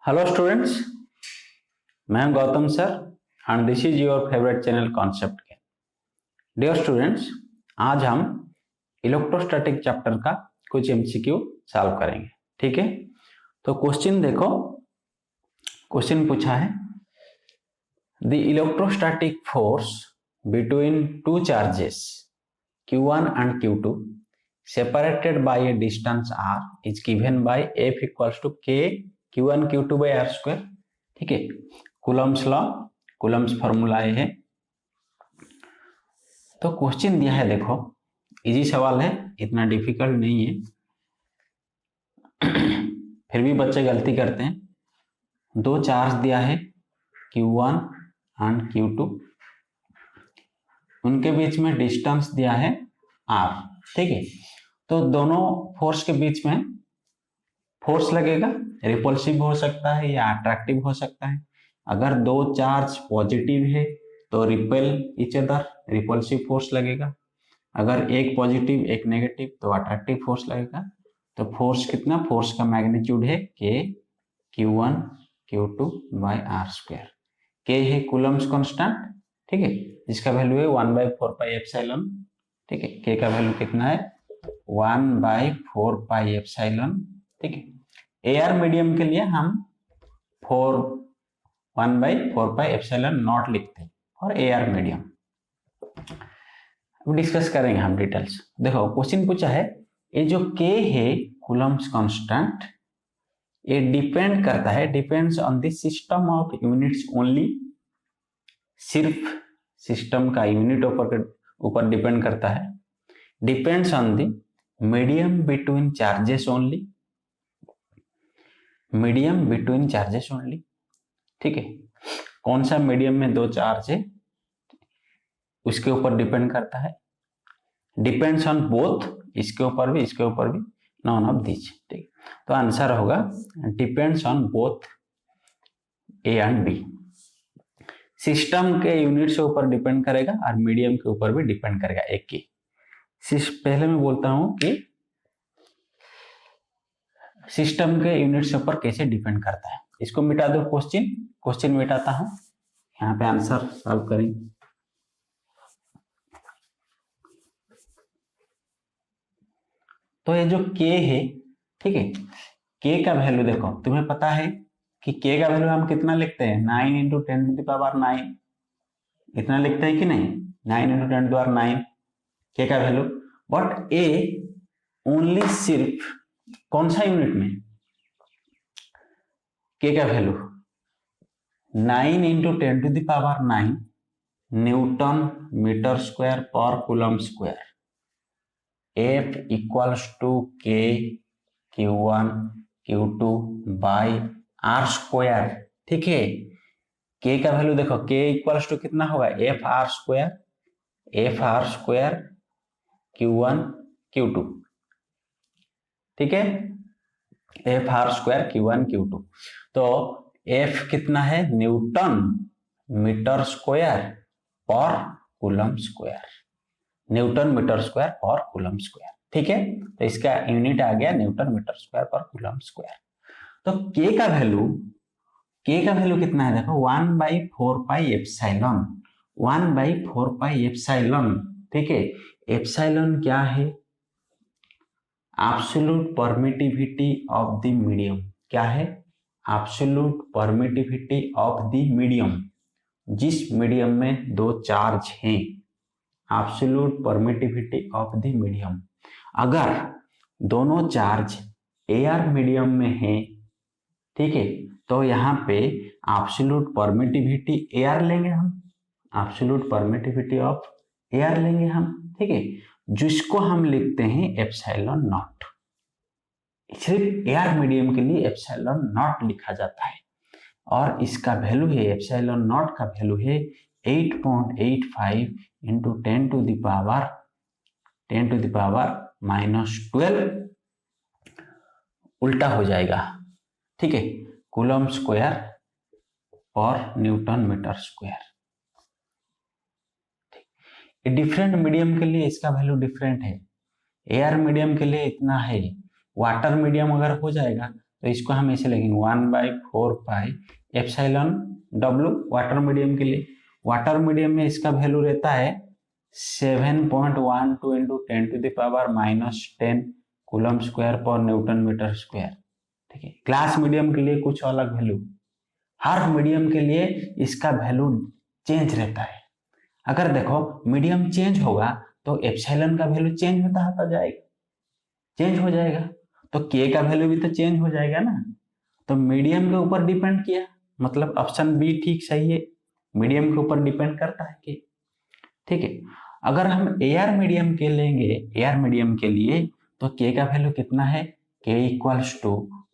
Hello students, मैं हूं Gautam sir and this is your favourite channel concept के। Dear students, आज हम इलेक्ट्रोस्टैटिक चैप्टर का कुछ एमसीक्यू सॉल्व करेंगे। ठीक है, तो क्वेश्चन देखो। क्वेश्चन पूछा है the electrostatic force between two charges Q1 and Q2 separated by a distance r is given by F equals to K Q1 Q2 by r square। ठीक है, कूलम्स लॉ, कूलम्स फॉर्मूला है। तो question दिया है, देखो easy सवाल है, इतना डिफिकल्ट नहीं है। फिर भी बच्चे गलती करते हैं। दो चार्ज दिया है Q1 एंड Q2, उनके बीच में डिस्टेंस दिया है r। ठीक है, तो दोनों फोर्स के बीच में फोर्स लगेगा, रिपल्सिव हो सकता है या अट्रैक्टिव हो सकता है। अगर दो चार्ज पॉजिटिव है तो repel each other, repulsive force लगेगा। अगर एक पॉजिटिव एक नेगेटिव तो अट्रैक्टिव फोर्स लगेगा। तो फोर्स कितना, फोर्स का मैग्नीट्यूड है K Q1 Q2 by r square. K है कूलम्स कांस्टेंट, ठीक है, जिसका वैल्यू है 1/4πε। ठीक है, K का वैल्यू कितना है 1/4πε। ठीक है, एयर मीडियम के लिए हम 1/4πε0 लिखते हैं और एयर मीडियम। अब डिस्कस करेंगे हम डिटेल्स। देखो क्वेश्चन पूछा है, ये जो K है कूलम्स कांस्टेंट, ये डिपेंड करता है, depends on the system of units only. सिर्फ सिस्टम का यूनिट ऊपर डिपेंड करता है। Depends on the medium between charges only, medium between charges only. ठीक है, कौन सा मीडियम में दो चार्ज है उसके ऊपर डिपेंड करता है। डिपेंड्स ऑन बोथ, इसके ऊपर भी इसके ऊपर भी, नॉन ऑफ दिस। ठीक, तो आंसर होगा depends on both A and B. System के यूनिट से ऊपर डिपेंड करेगा और मीडियम के ऊपर भी डिपेंड करेगा एक की। पहले मैं बोलता हूं कि सिस्टम के यूनिट से ऊपर कैसे डिपेंड करता है। इसको मिटा दो, क्वेश्चन मिटाता हूं, यहाँ पे आंसर सॉल्व करेंगे। तो ये जो K है, ठीक है, K का वैल्यू देखो, तुम्हें पता है कि K का वैल्यू हम कितना लिखते हैं 9 × 10⁹ इतना लिखते हैं कि नहीं, 9 × 10⁹ K का वैल्यू। बट A ओनली सिर्फ कौन सा यूनिट में, K का वैल्यू 9 × 10⁹ न्यूटन मीटर स्क्वायर पर coulomb square. F equals to K Q1 Q2 by r square. ठीक है, K का वैल्यू देखो, K इक्वल्स टू कितना होगा FR स्क्वायर Q1 Q2। ठीक है, FR स्क्वायर Q1 Q2। तो F कितना है न्यूटन मीटर स्क्वायर पर coulomb square, newton metre square पर कूलम स्क्वायर। ठीक है, तो इसका यूनिट आ गया न्यूटन मीटर स्क्वायर पर कूलम स्क्वायर। तो K का वैल्यू कितना है देखो 1/4πε, 1/4πε। ठीक है, एप्सिलॉन क्या है, absolute permittivity of the medium. क्या है, absolute permittivity of the medium, जिस मीडियम में दो चार्ज हैं, absolute permittivity of the medium. अगर दोनों चार्ज एयर मीडियम में हैं, ठीक है, तो यहाँ पे एब्सोल्यूट परमिटिविटी एयर लेंगे हम, एब्सोल्यूट परमिटिविटी ऑफ एयर लेंगे हम। ठीक है, जिसको हम लिखते हैं एप्सिलॉन नॉट। सिर्फ एयर मीडियम के लिए एप्सिलॉन नॉट लिखा जाता है और इसका वैल्यू है, एप्सिलॉन नॉट का वैल्यू है 8.85 × 10⁻⁻12 उल्टा हो जाएगा। ठीक है, कूलम स्क्वायर और newton metre square. Different medium के लिए इसका वैल्यू डिफरेंट है। एयर मीडियम के लिए इतना है, वाटर मीडियम अगर हो जाएगा तो इसको हम ऐसे लिखेंगे 1/4 pi epsilon W water medium के लिए। वाटर मीडियम में इसका वैल्यू रहता है 7.12 इंटू 10⁻⁻10 कूलम स्क्वायर पर न्यूटन मीटर स्क्वायर। ठीक है, ग्लास मीडियम के लिए कुछ अलग वैल्यू, हर मीडियम के लिए इसका वैल्यू चेंज रहता है। अगर देखो मीडियम चेंज होगा तो एप्सिलॉन का वैल्यू चेंज होता जाएगा, चेंज हो जाएगा, तो के का वैल्यू भी तो चेंज हो जाएगा ना। तो मीडियम के ऊपर डिपेंड किया, मतलब ऑप्शन बी ठीक सही है, मीडियम के ऊपर डिपेंड करता है के। ठीक है, अगर हम एयर मीडियम के लेंगे, एयर मीडियम के लिए, तो के का वैल्यू कितना है, K equals to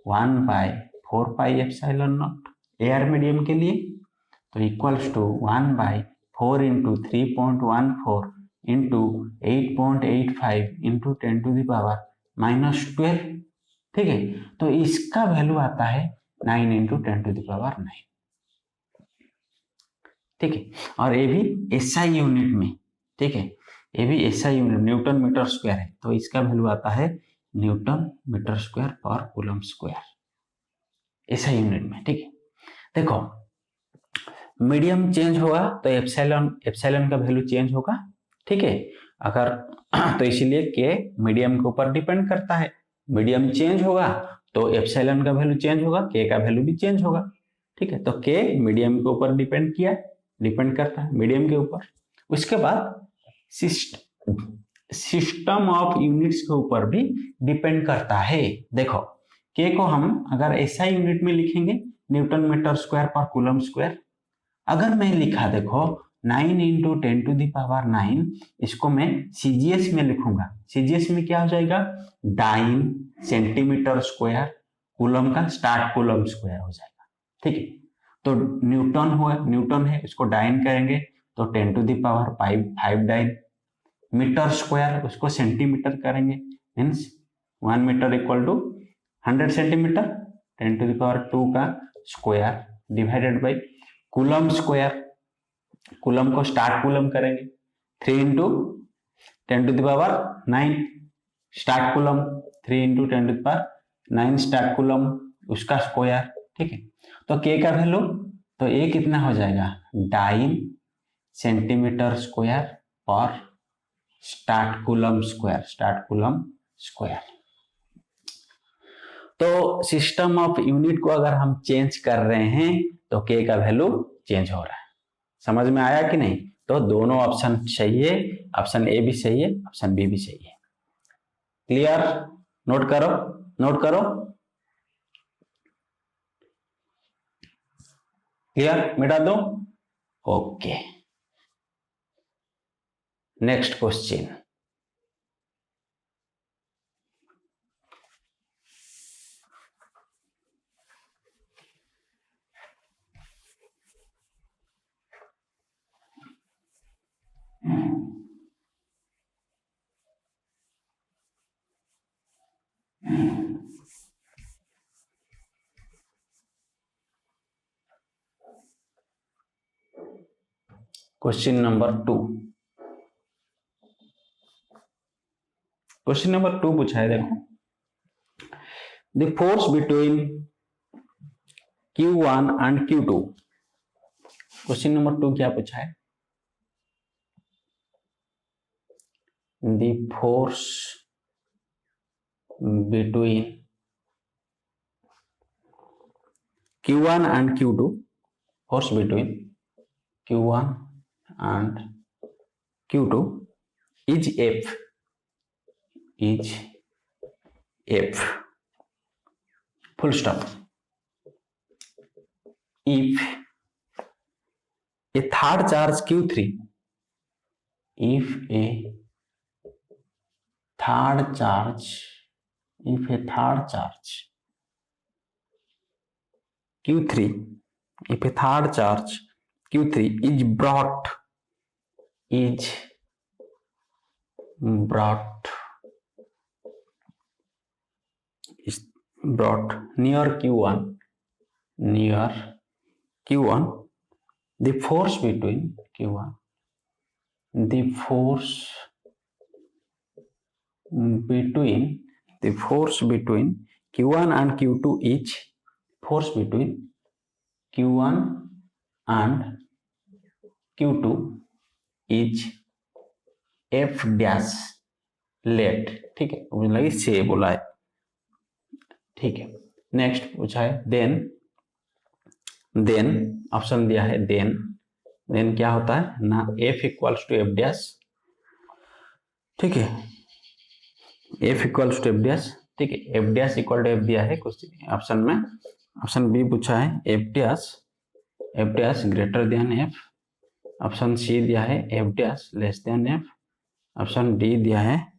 1/4 pi epsilon naught air medium के लिए, तो equals to 1/4 into 3.14 into 8.85 into 10⁻⁻12। ठीक है, तो इसका वैल्यू आता है 9 इंटू 10⁻9। ठीक है, और ये भी एसआई यूनिट में। ठीक है, ये भी SI unit newton metre square है, तो इसका वैल्यू आता है न्यूटन मीटर स्क्वायर पर कूलम स्क्वायर एसआई यूनिट में। ठीक है, देखो मीडियम चेंज होगा तो एप्सिलॉन का वैल्यू चेंज होगा। ठीक है, अगर तो इसीलिए के मीडियम के ऊपर डिपेंड करता है, मीडियम चेंज होगा तो एप्सिलॉन का वैल्यू चेंज होगा, के का वैल्यू भी चेंज होगा। ठीक है, तो के मीडियम के ऊपर डिपेंड करता है मीडियम के ऊपर। उसके बाद सिस्टम ऑफ यूनिट्स के ऊपर भी डिपेंड करता है। देखो के को हम अगर एसआई यूनिट में लिखेंगे न्यूटन मीटर स्क्वायर पर कूलम स्क्वायर, अगर मैं लिखा देखो 9 इंटू 10⁻9, इसको मैं सीजीएस में लिखूंगा, सीजीएस में क्या हो जाएगा, डाइन सेंटीमीटर स्क्वायर कूलम का स्टार्ट कूलम स्क्वायर हो जाएगा। ठीक है, तो न्यूटन है, इसको डाइन करेंगे तो 10⁵ डाइन, मीटर स्क्वायर उसको सेंटीमीटर करेंगे, means 1 metre equal to 100 centimetre, 10⁻2 का square divided by coulomb square, coulomb को स्टार्ट कूलम करेंगे 3 into 10⁻9 stat coulomb, 3 into 10⁻9 stat coulomb उसका स्क्वायर। ठीक है, तो के का वैल्यू, तो ये कितना हो जाएगा, डाइन सेंटीमीटर स्क्वायर पर स्टार्ट कूलम स्क्वायर। तो सिस्टम ऑफ यूनिट को अगर हम चेंज कर रहे हैं तो के का वैल्यू चेंज हो रहा है। समझ में आया कि नहीं? तो दोनों ऑप्शन सही है, ऑप्शन ए भी सही है, ऑप्शन बी भी सही है। क्लियर? नोट करो। क्लियर? मिटा दो। Okay, next question. Question number 2 पूछा है, देखो the force between Q1 and Q2। Question number 2 क्या पूछा है, the force between Q1 and Q2, force between Q1 and Q2 is F full stop. If a third charge Q3, if a third charge Q3 is brought near Q1, the force between Q1, the force between Q1 and Q2 is force between Q1 and Q2 is F dash let, ठीक है, मुझे लगी से बोला है, ठीक है। Next पूछा है देन ऑप्शन दिया है देन क्या होता है ना, F equals to F dash, ठीक है, F equals to F dash, ठीक है, F dash equal to F दिया है कुछ ऑप्शन में, ऑप्शन बी पूछा है F dash greater than F, option C दिया है F dash less than F, option D दिया है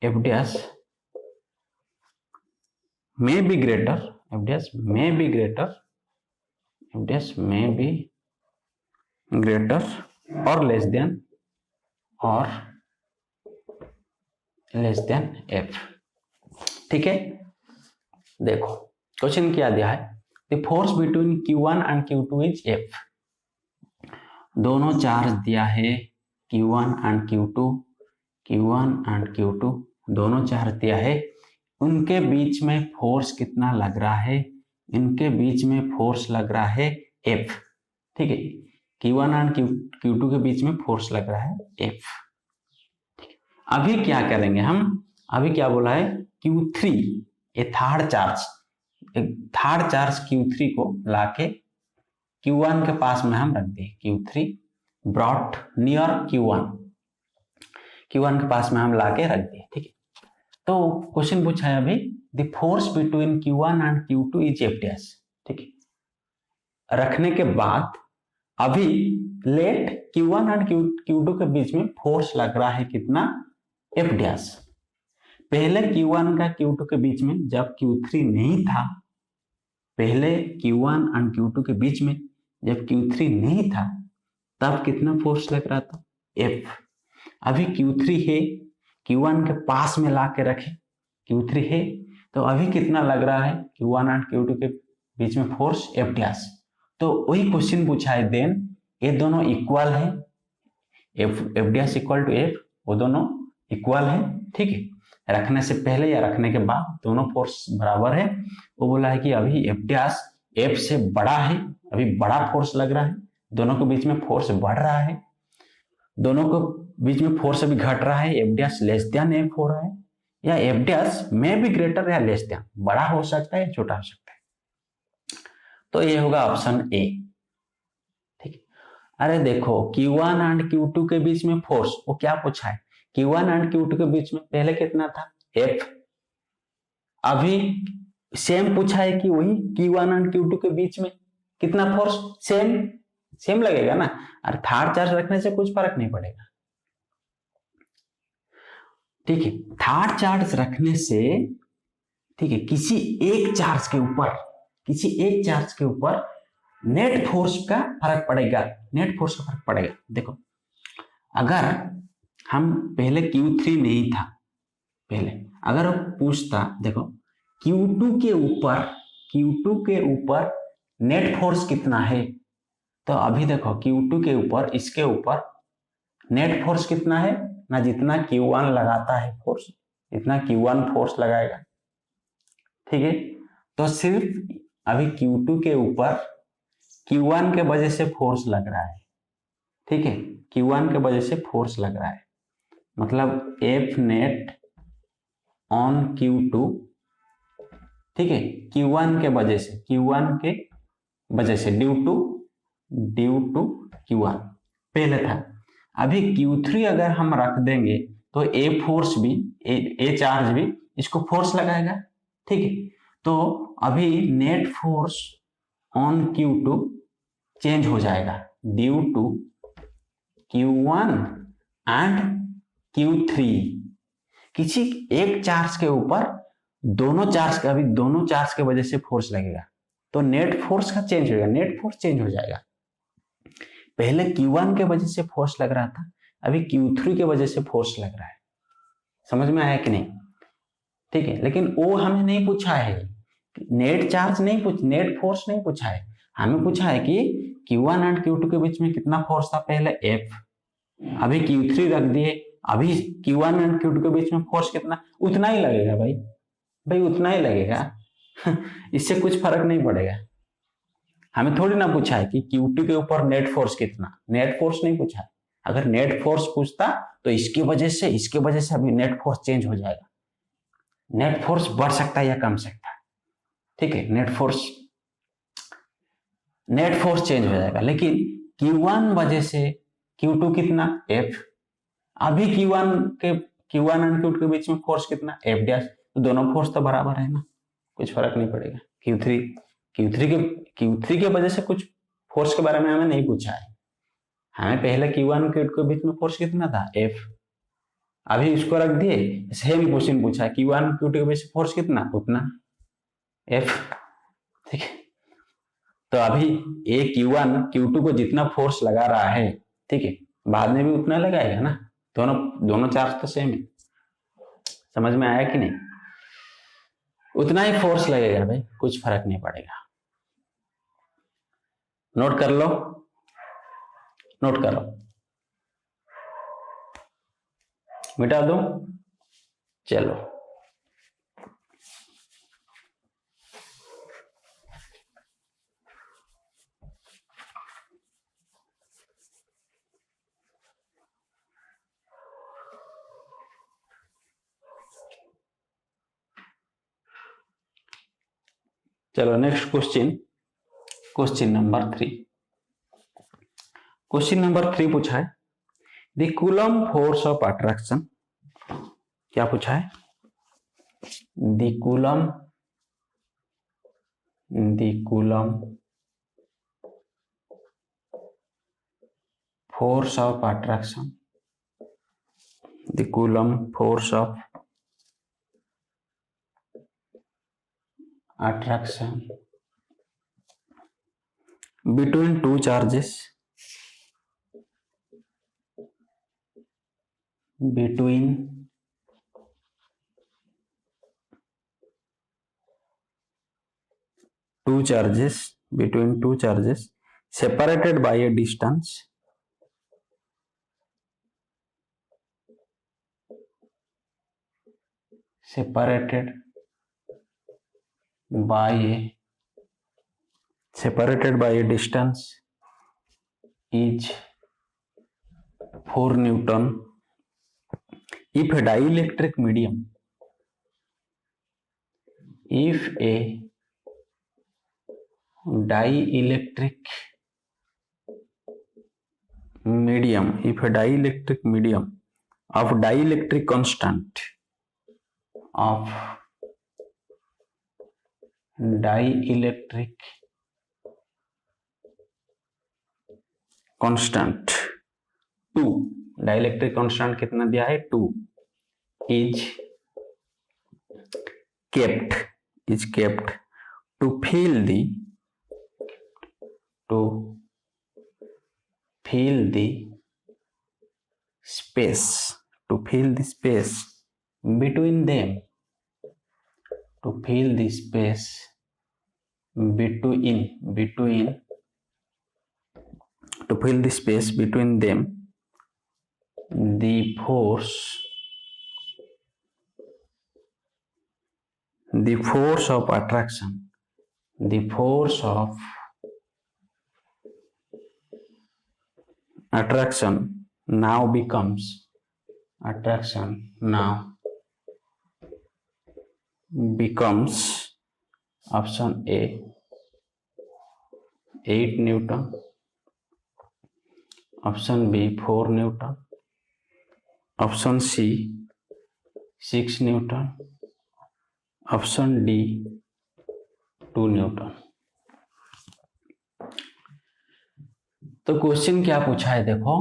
F dash may be greater, F dash may be greater, F dash may be greater or less than F, ठीक है। देखो question क्या दिया है, the force between Q1 and Q2 is F, दोनों charge दिया है Q1 एंड Q2 दोनों चार्ज दिया है, उनके बीच में फोर्स कितना लग रहा है, इनके बीच में फोर्स लग रहा है F, ठीक है, Q1 एंड Q2 के बीच में फोर्स लग रहा है F, ठीक है। अभी क्या करेंगे हम, अभी क्या बोला है Q3, ये थर्ड चार्ज Q3 को लाके Q1 के पास में हम रख दें, Q3 ब्रॉट नियर Q1 के पास में हम लाके रख दें, ठीक है। तो क्वेश्चन पूछा है अभी the force between Q1 and Q2 is F dash, ठीक है, रखने के बाद अभी लेट Q1 एंड Q2 के बीच में फोर्स लग रहा है कितना, F डैश। पहले Q1 का Q2 के बीच में जब Q3 नहीं था, पहले Q1 एंड Q2 के बीच में जब Q3 नहीं था तब कितना फोर्स लग रहा था, F। अभी Q3 है, Q1 के पास में ला के रखे, Q3 है तो अभी कितना लग रहा है Q1 एंड Q2 के बीच में फोर्स F डैश। तो वही क्वेश्चन पूछा है देन ये दोनों इक्वल है, F dash equal to F, वो दोनों इक्वल है, ठीक है, रखने से पहले या रखने के बाद दोनों फोर्स बराबर है। वो बोला है कि अभी F डैश F से बड़ा है, अभी बड़ा फोर्स लग रहा है, दोनों के बीच में फोर्स बढ़ रहा है, दोनों को बीच में फोर्स अभी घट रहा है, F dash less than F हो रहा है, या F डैश में भी ग्रेटर या लेस देन, बड़ा हो सकता है छोटा हो सकता है, तो ये होगा ऑप्शन ए, ठीक है। अरे देखो Q1 एंड Q2 के बीच में फोर्स, वो क्या पूछा है, Q1 एंड Q2 के बीच में पहले कितना था F, अभी सेम पूछा है कि वही Q1 एंड Q2 के बीच में कितना फोर्स, सेम लगेगा ना, और थर्ड चार्ज रखने से कुछ फर्क नहीं पड़ेगा, ठीक है। थर्ड चार्ज रखने से, ठीक है, किसी एक चार्ज के ऊपर नेट फोर्स का फर्क पड़ेगा, देखो अगर हम पहले Q3 नहीं था, पहले अगर पूछता देखो Q2 के ऊपर नेट फोर्स कितना है, तो अभी देखो Q2 के ऊपर, इसके ऊपर नेट फोर्स कितना है ना, जितना Q1 लगाता है फोर्स इतना Q1 फोर्स लगाएगा, ठीक है। तो सिर्फ अभी Q2 के ऊपर Q1 के वजह से फोर्स लग रहा है, ठीक है, Q1 के वजह से फोर्स लग रहा है, मतलब F नेट ऑन Q2, ठीक है, Q1 के वजह से ड्यू टू Q1 पहले था। अभी Q3 अगर हम रख देंगे तो A चार्ज भी इसको फोर्स लगाएगा, ठीक है। तो अभी net force on Q2 change हो जाएगा due to Q1 and Q3, किसी एक चार्ज के ऊपर दोनों चार्ज के वजह से फोर्स लगेगा, तो नेट फोर्स का चेंज होगा, नेट फोर्स चेंज हो जाएगा। पहले Q1 के वजह से फोर्स लग रहा था, अभी Q3 के वजह से फोर्स लग रहा है, समझ में आया कि नहीं, ठीक है। लेकिन वो हमें नहीं पूछा है, नेट फोर्स नहीं पूछा है, हमें पूछा है कि Q1 एंड Q2 के बीच में कितना फोर्स था, पहले F, अभी Q3 रख दिए, अभी Q1 एंड Q2 के बीच में फोर्स कितना, उतना ही लगेगा भाई, भाई उतना ही लगेगा। इससे कुछ फर्क नहीं पड़ेगा। हमें थोड़ी ना पूछा है कि Q2 के ऊपर नेट फोर्स कितना, नेट फोर्स नहीं पूछा है। अगर नेट फोर्स पूछता तो इसकी वजह से अभी नेट फोर्स चेंज हो जाएगा। नेट फोर्स बढ़ सकता है या कम सकता है, ठीक है, नेट फोर्स चेंज हो जाएगा। लेकिन Q1 वजह से Q2 कितना F, अभी Q1 एंड Q2 के बीच में फोर्स कितना F डैश, तो दोनों फोर्स तो बराबर है ना, कुछ फर्क नहीं पड़ेगा। Q3 के वजह से कुछ फोर्स के बारे में हमें नहीं पूछा है। हमें पहले Q1 और Q2 के बीच में फोर्स कितना था F, अभी इसको रख दिए। सेम क्वेश्चन पूछा है Q1 Q2 के बीच में फोर्स कितना, उतना F, ठीक है। तो अभी ये Q1 Q2 को जितना फोर्स लगा रहा है, ठीक है, बाद में भी उतना लगाएगा ना, दोनों चार्ज तो सेम है। समझ में आया कि नहीं? उतना ही फोर्स लगेगा भाई, कुछ फर्क नहीं पड़ेगा। नोट कर लो, नोट करो, मिटा दो, चलो। चलो next question number 3। Question number 3 पूछा है the coulomb force of attraction. क्या पूछा है? The coulomb force of attraction, the coulomb force of attraction between two charges, between two charges separated by a distance, separated by a distance is 4 Newton if a dielectric medium, if a dielectric medium of dielectric constant two, dielectric constant कितना दिया है 2, is kept to fill the space between them, the force of attraction now becomes option A 8 Newton, option B 4 Newton, option C 6 Newton, option D 2 Newton. तो question क्या पूछा है देखो,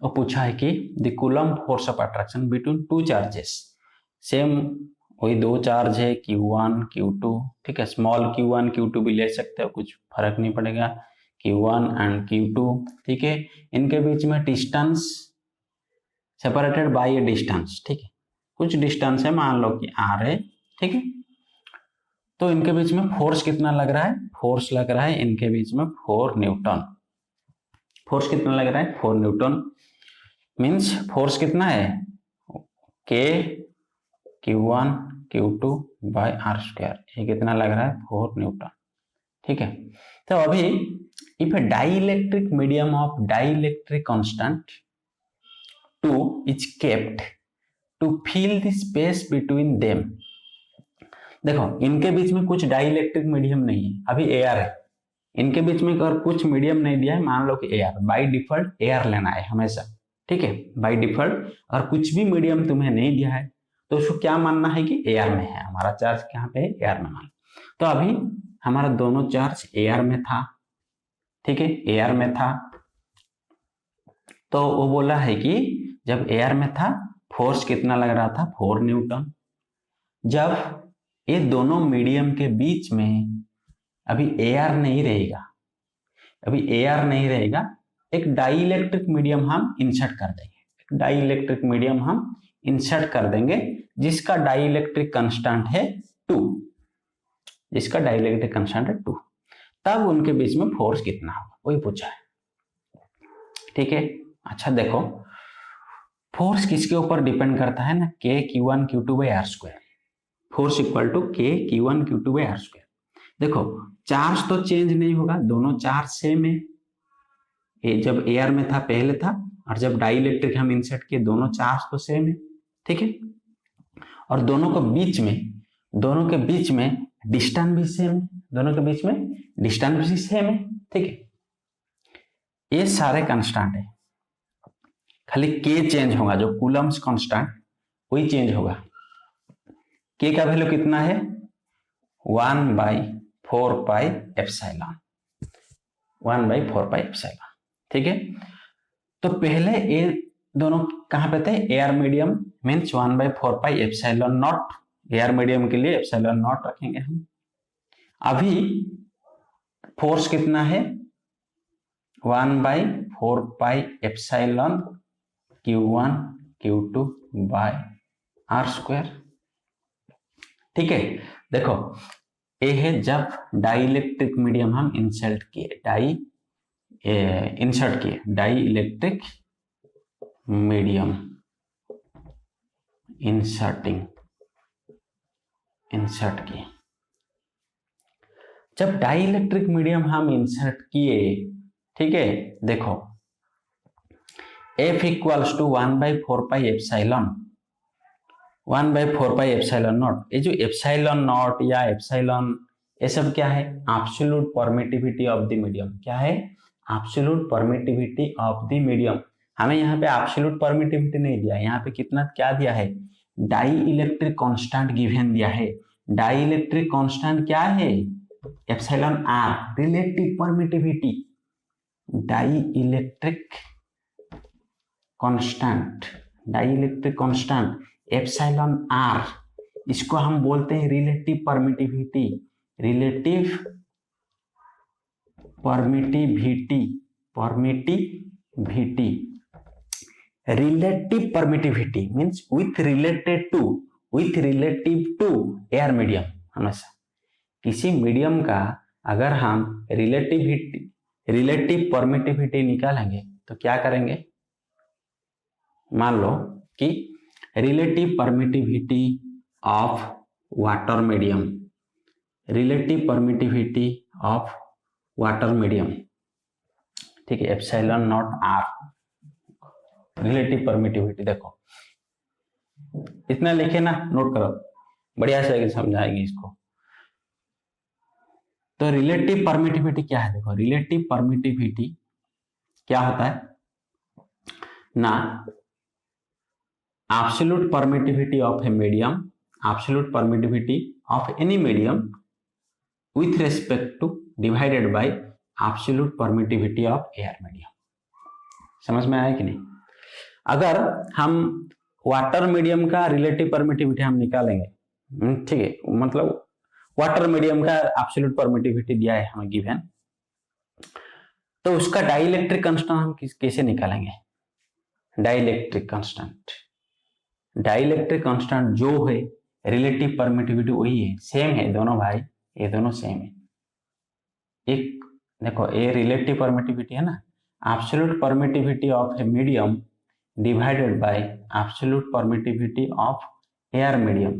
वो पूछा है कि the coulomb force of attraction between two charges, same वही दो चार्ज है Q1 Q2, ठीक है, स्मॉल Q1 Q2 भी ले सकते हो, कुछ फर्क नहीं पड़ेगा, Q1 एंड Q2, ठीक है, इनके बीच में distance separated by A distance, ठीक है, कुछ डिस्टेंस है, मान लो कि R है, ठीक है, तो इनके बीच में फोर्स कितना लग रहा है? फोर्स लग रहा है इनके बीच में 4 न्यूटन। फोर्स कितना लग रहा है? 4 न्यूटन मीन्स फोर्स कितना है? K Q1 Q2/r², ये कितना लग रहा है 4 न्यूटन। ठीक है, तो अभी if a dielectric medium of dielectric constant 2 is kept to fill the space between them. देखो इनके बीच में कुछ डाइलेक्ट्रिक मीडियम नहीं है, अभी एयर है, इनके बीच में अगर कुछ मीडियम नहीं दिया है, मान लो कि एयर, बाय डिफॉल्ट एयर लेना है हमेशा। ठीक है, बाय डिफॉल्ट और कुछ भी मीडियम तुम्हें नहीं दिया है तो उसको क्या मानना है कि एयर में है, हमारा चार्ज कहाँ पे है, एयर में मान। तो अभी हमारा दोनों चार्ज एयर में था। ठीक है, एयर में था, तो वो बोला है कि जब एयर में था फोर्स कितना लग रहा था 4 न्यूटन। जब ये दोनों मीडियम के बीच में अभी एयर नहीं रहेगा, अभी एयर नहीं रहेगा, एक डाइलेक्ट्रिक मीडियम हम इंसर्ट कर देंगे, एक डाइलेक्ट्रिक मीडियम हम इंसर्ट कर देंगे जिसका डाइलेक्ट्रिक कांस्टेंट है 2, जिसका डाइलेक्ट्रिक कांस्टेंट है 2, तब उनके बीच में फोर्स कितना होगा वही पूछा है। ठीक है, अच्छा देखो फोर्स किसके ऊपर डिपेंड करता है ना, K/Q1/Q2/r², force equal to K/Q1/Q2/r²। देखो चार्ज तो चेंज नहीं होगा, दोनों चार्ज सेम है, ये जब एयर में था पहले था, और जब डाइलेक्ट्रिक हम इंसर्ट किए दोनों चार्ज तो सेम है। ठीक है, और दोनों के बीच में डिस्टेंस भी सेम है, दोनों के बीच में डिस्टेंस भी सेम है। ठीक है, ये सारे कांस्टेंट है, खाली K चेंज होगा, जो कूलम्स कांस्टेंट वही चेंज होगा। K का वैल्यू कितना है 1/4πε, 1/4πε। ठीक है, तो पहले ये दोनों कहां पे थे, air medium, means 1/4πε0, air medium के लिए ε0 रखेंगे हम। अभी फोर्स कितना है 1/4πε Q1/Q2/r²। ठीक है, देखो ये है जब डाइलेक्ट्रिक मीडियम हम इंसर्ट किए, डाइलेक्ट्रिक मीडियम इंसर्ट किए, जब डाइलेक्ट्रिक मीडियम हम इंसर्ट किए। ठीक है, देखो F इक्वल्स टू 1/4πε0, ये जो ε0 या एप्सिलॉन ये सब क्या है, absolute permittivity of the medium. क्या है, absolute permittivity of the medium. हमें यहाँ पे एब्सोल्यूट परमिटिविटी नहीं दिया, यहाँ पे कितना क्या दिया है, डाई इलेक्ट्रिक कांस्टेंट गिवन दिया है। डाई इलेक्ट्रिक कांस्टेंट क्या है epsilon R, relative permittivity, dielectric constant epsilon R, इसको हम बोलते हैं relative permittivity. Relative permittivity means with relative to air medium. हमेशा किसी मीडियम का अगर हम रिलेटिव परमिटिविटी निकालेंगे तो क्या करेंगे, मान लो कि relative permittivity of water medium, relative permittivity of water medium, ठीक है, ε0 आर रिलेटिव परमिटिविटी। देखो इतना लिखे ना, नोट करो, बढ़िया से समझाएंगे इसको। तो रिलेटिव परमिटिविटी क्या है, देखो रिलेटिव परमिटिविटी क्या होता है ना, absolute permittivity of a medium, absolute permittivity of any medium with respect to divided by absolute permittivity of air medium। समझ में आया कि नहीं? अगर हम वाटर मीडियम का रिलेटिव परमिटिविटी हम निकालेंगे, ठीक है, मतलब वाटर मीडियम का एब्सोल्यूट परमिटिविटी दिया है हमें गिवन, तो उसका डाइलेक्ट्रिक कांस्टेंट हम कैसे निकालेंगे, डाइलेक्ट्रिक कांस्टेंट जो है रिलेटिव परमिटिविटी वही है, सेम है दोनों भाई, ये दोनों सेम है। एक देखो ये रिलेटिव परमिटिविटी है ना, absolute permittivity of a medium divided by absolute permittivity of air medium.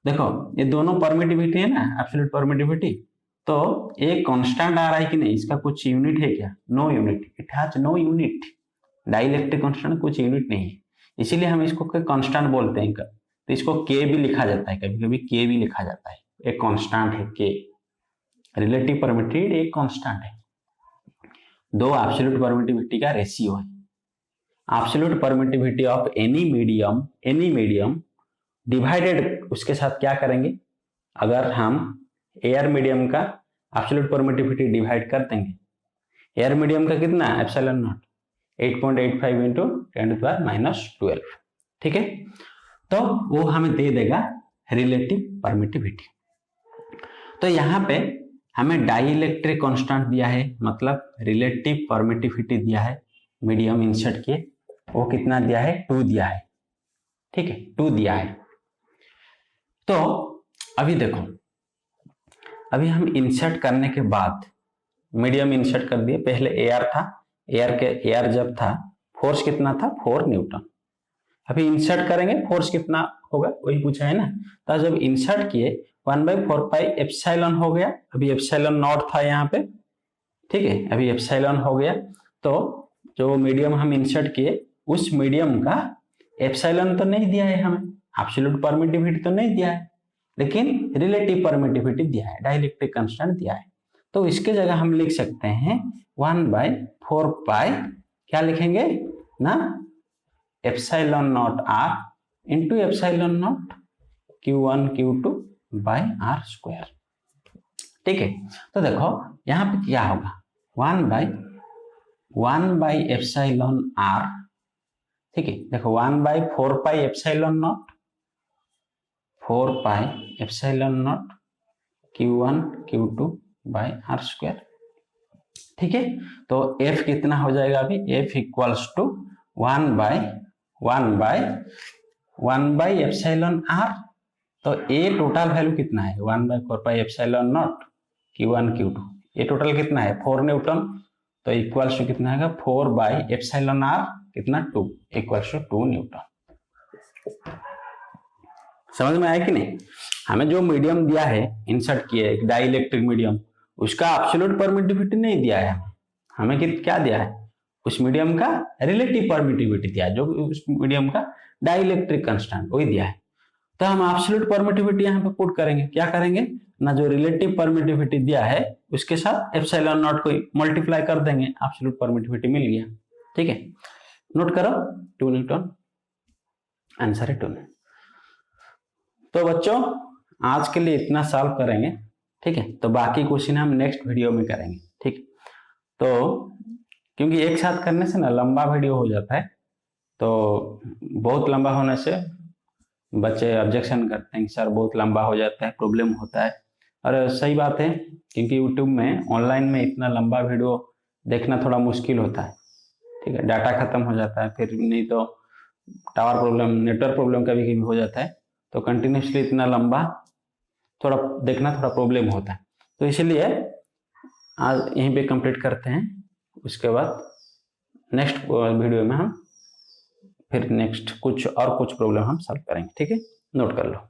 देखो ये दोनों परमिटिविटी है ना, एब्सोल्यूट परमिटिविटी, तो एक कांस्टेंट आ रहा है कि नहीं, इसका कुछ यूनिट है क्या? No unit, it has no unit. Dielectric constant कुछ यूनिट नहीं है, इसीलिए हम इसको कांस्टेंट बोलते हैं। तो इसको के भी लिखा जाता है, कभी कभी के भी लिखा जाता है, एक कांस्टेंट है के। रिलेटिव परमिटिविटी एक कांस्टेंट है, दो एब्सोल्यूट परमिटिविटी का रेशियो है। Absolute permittivity of any medium divided, उसके साथ क्या करेंगे, अगर हम एयर मीडियम का एब्सोल्यूट परमिटिविटी डिवाइड कर देंगे, एयर मीडियम का कितना है, एप्सिलॉन नॉट 8.85 इंटू 10⁻⁻12, ठीक है। तो वो हमें दे देगा रिलेटिव परमिटिविटी। तो यहाँ पे हमें डाइइलेक्ट्रिक कांस्टेंट दिया है, मतलब रिलेटिव परमिटिविटी दिया है, मीडियम इंसर्ट किए, वो कितना दिया है, 2 दिया है, ठीक है, 2 दिया है। तो अभी देखो, अभी हम इंसर्ट करने के बाद मीडियम इंसर्ट कर दिए, पहले एयर था, एयर जब था फोर्स कितना था, 4 न्यूटन। अभी इंसर्ट करेंगे फोर्स कितना होगा, वही पूछा है ना। तो जब इंसर्ट किए 1/4 पाई एप्सिलॉन हो गया, अभी एप्सिलॉन नॉट था यहाँ पे, ठीक है, अभी एप्सिलॉन हो गया। तो जो मीडियम हम इंसर्ट किए उस मीडियम का एप्सिलॉन तो नहीं दिया है हमें, एब्सोल्यूट परमिटिविटी तो नहीं दिया है, लेकिन रिलेटिव परमिटिविटी दिया है, डाइलेक्ट्रिक कांस्टेंट दिया है। तो इसके जगह हम लिख सकते हैं 1/4 पाई, क्या लिखेंगे ना, epsilon naught R into epsilon naught Q1 Q2 by R square, ठीक है। तो देखो यहाँ पे क्या होगा, 1/1 एप्सिलॉन आर, ठीक है। देखो 1/4 pi epsilon naught, 4 pi epsilon naught Q1 Q2 by R square, ठीक है। तो F कितना हो जाएगा, अभी F equals to 1/1 epsilon R. तो ए टोटल वैल्यू कितना है, 1/4 pi epsilon naught Q1 Q2, ये टोटल कितना है 4 न्यूटन। तो इक्वल्स टू कितना है, 4 एप्सिलॉन आर कितना 2, इक्वल्स टू 2 न्यूटन। समझ में आया कि नहीं। हमें जो मीडियम दिया है, इंसर्ट किया है डाइइलेक्ट्रिक मीडियम, उसका एब्सोल्यूट परमिटिविटी नहीं दिया है हमें, क्या दिया है, उस मीडियम का रिलेटिव परमिटिविटी दिया है, जो उस मीडियम का डाइइलेक्ट्रिक कांस्टेंट वही दिया है। तो हम एब्सोल्यूट परमिटिविटी यहाँ पे पुट करेंगे, क्या करेंगे ना, जो रिलेटिव परमिटिविटी दिया है उसके साथ एप्सिलॉन नॉट को मल्टीप्लाई कर देंगे, एब्सोल्यूट परमिटिविटी मिल गया, ठीक है। नोट करो 2 न्यूटन, आंसर है 2 न्यूटन। तो बच्चों आज के लिए इतना सॉल्व करेंगे, ठीक है। तो बाकी क्वेश्चन हम नेक्स्ट वीडियो में करेंगे, ठीक। तो क्योंकि एक साथ करने से ना लंबा वीडियो हो जाता है, तो बहुत लंबा होने से बच्चे ऑब्जेक्शन करते हैं कि सर बहुत लंबा हो जाता है, प्रॉब्लम होता है। और सही बात है, क्योंकि यूट्यूब में ऑनलाइन में इतना लंबा वीडियो देखना थोड़ा मुश्किल होता है, ठीक है, डाटा खत्म हो जाता है, फिर नहीं तो टावर प्रॉब्लम, नेटवर्क प्रॉब्लम कभी कभी हो जाता है, तो कंटिन्यूसली इतना लंबा थोड़ा देखना थोड़ा प्रॉब्लम होता है। तो इसलिए आज यहीं पे कंप्लीट करते हैं, उसके बाद नेक्स्ट वीडियो में हम फिर नेक्स्ट कुछ प्रॉब्लम हम सॉल्व करेंगे, ठीक है। नोट कर लो।